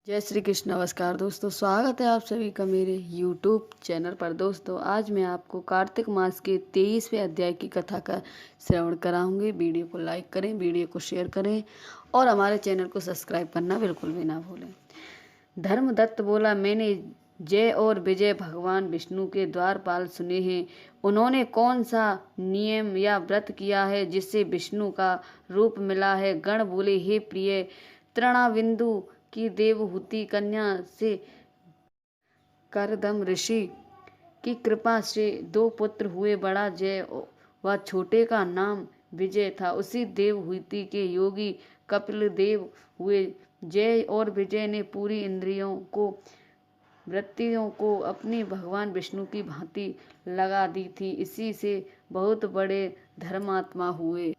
जय श्री कृष्ण। नमस्कार दोस्तों, स्वागत है आप सभी का मेरे YouTube चैनल पर। दोस्तों, आज मैं आपको कार्तिक मास के 23वें अध्याय की कथा का श्रवण कराऊंगी। वीडियो को लाइक करें, वीडियो को शेयर करें और हमारे चैनल को सब्सक्राइब करना बिल्कुल भी ना भूलें। धर्मदत्त बोला, मैंने जय और विजय भगवान विष्णु के द्वारपाल सुने हैं। उन्होंने कौन सा नियम या व्रत किया है जिससे विष्णु का रूप मिला है? गण बोले, हे प्रिय, तृणाबिंदु की देवहूति कन्या से करदम ऋषि की कृपा से 2 पुत्र हुए। बड़ा जय व छोटे का नाम विजय था। उसी देवहूति के योगी कपिल देव हुए। जय और विजय ने पूरी इंद्रियों को वृत्तियों को अपनी भगवान विष्णु की भांति लगा दी थी। इसी से बहुत बड़े धर्मात्मा हुए।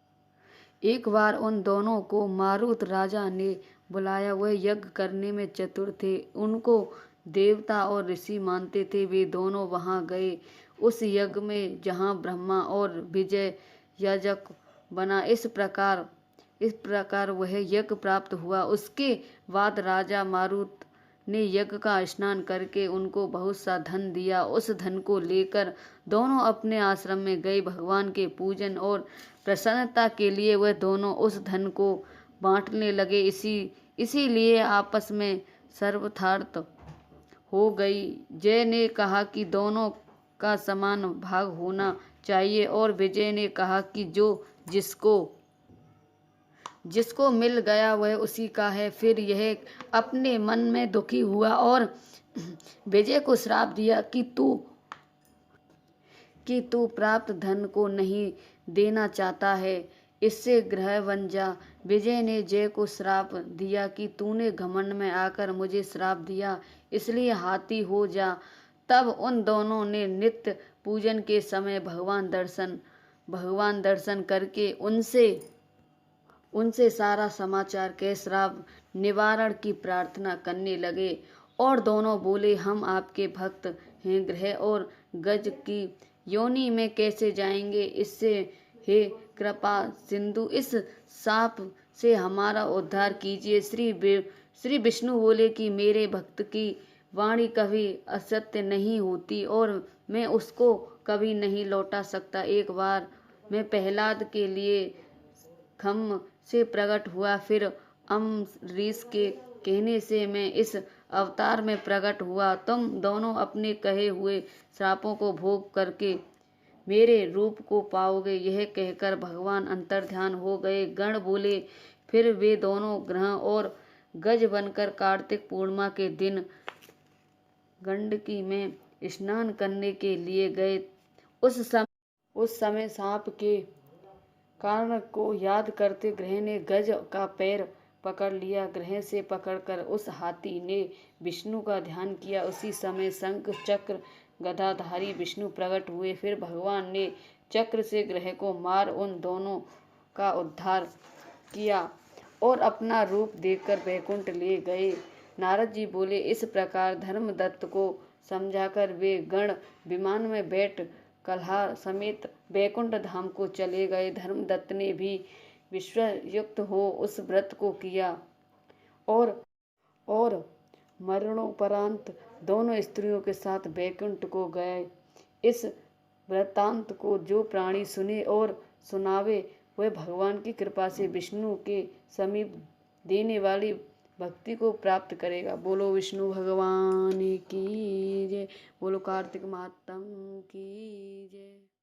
एक बार उन दोनों को मारुत राजा ने बुलाया। वह यज्ञ करने में चतुर थे, उनको देवता और ऋषि मानते थे। वे दोनों वहां गए उस यज्ञ में जहां ब्रह्मा और विजय याजक बना। इस प्रकार वह यज्ञ प्राप्त हुआ। उसके बाद राजा मारुत ने यज्ञ का स्नान करके उनको बहुत सा धन दिया। उस धन को लेकर दोनों अपने आश्रम में गए। भगवान के पूजन और प्रसन्नता के लिए वह दोनों उस धन को बांटने लगे। इसीलिए आपस में सर्वथार्थ हो गई। जय ने कहा कि दोनों का समान भाग होना चाहिए और विजय ने कहा कि जो जिसको मिल गया वह उसी का है। फिर यह अपने मन में दुखी हुआ और विजय को श्राप दिया कि तू प्राप्त धन को नहीं देना चाहता है, इससे ग्रह बन जा। विजय ने जय को श्राप दिया कि तूने घमंड में आकर मुझे श्राप दिया, इसलिए हाथी हो जा। तब उन दोनों ने नित्य पूजन के समय भगवान दर्शन करके उनसे सारा समाचार के श्राप निवारण की प्रार्थना करने लगे। और दोनों बोले, हम आपके भक्त हैं, ग्रह और गज की योनि में कैसे जाएंगे? इससे हे कृपा सिंधु, इस साप से हमारा उद्धार कीजिए। श्री विष्णु बोले कि मेरे भक्त की वाणी कभी असत्य नहीं होती और मैं उसको कभी नहीं लौटा सकता। एक बार मैं प्रहलाद के लिए खम से प्रकट हुआ, फिर अम्बरीश के कहने से मैं इस अवतार में प्रकट हुआ। तुम दोनों अपने कहे हुए श्रापों को भोग करके मेरे रूप को पाओगे। यह कहकर भगवान अंतर्ध्यान हो गए। गण बोले, फिर वे दोनों ग्रह और गज बनकर कार्तिक पूर्णिमा के दिन गंडकी में स्नान करने के लिए गए। उस समय सांप के कारण को याद करते ग्रह ने गज का पैर पकड़ लिया। ग्रह से पकड़कर उस हाथी ने विष्णु का ध्यान किया। उसी समय शंख चक्र गदाधारी विष्णु प्रकट हुए। फिर भगवान ने चक्र से ग्रह को मार उन दोनों का उद्धार किया और अपना रूप देखकर वैकुंठ ले गए। नारद जी बोले, इस प्रकार धर्मदत्त को समझाकर वे गण विमान में बैठ कल्हा समेत वैकुंठ धाम को चले गए। धर्मदत्त ने भी विश्वयुक्त हो उस व्रत को किया और मरणोपरांत दोनों स्त्रियों के साथ वैकुंठ को गए। इस वृत्तांत को जो प्राणी सुने और सुनावे वह भगवान की कृपा से विष्णु के समीप देने वाली भक्ति को प्राप्त करेगा। बोलो विष्णु भगवान की जय। बोलो कार्तिक मातम की जय।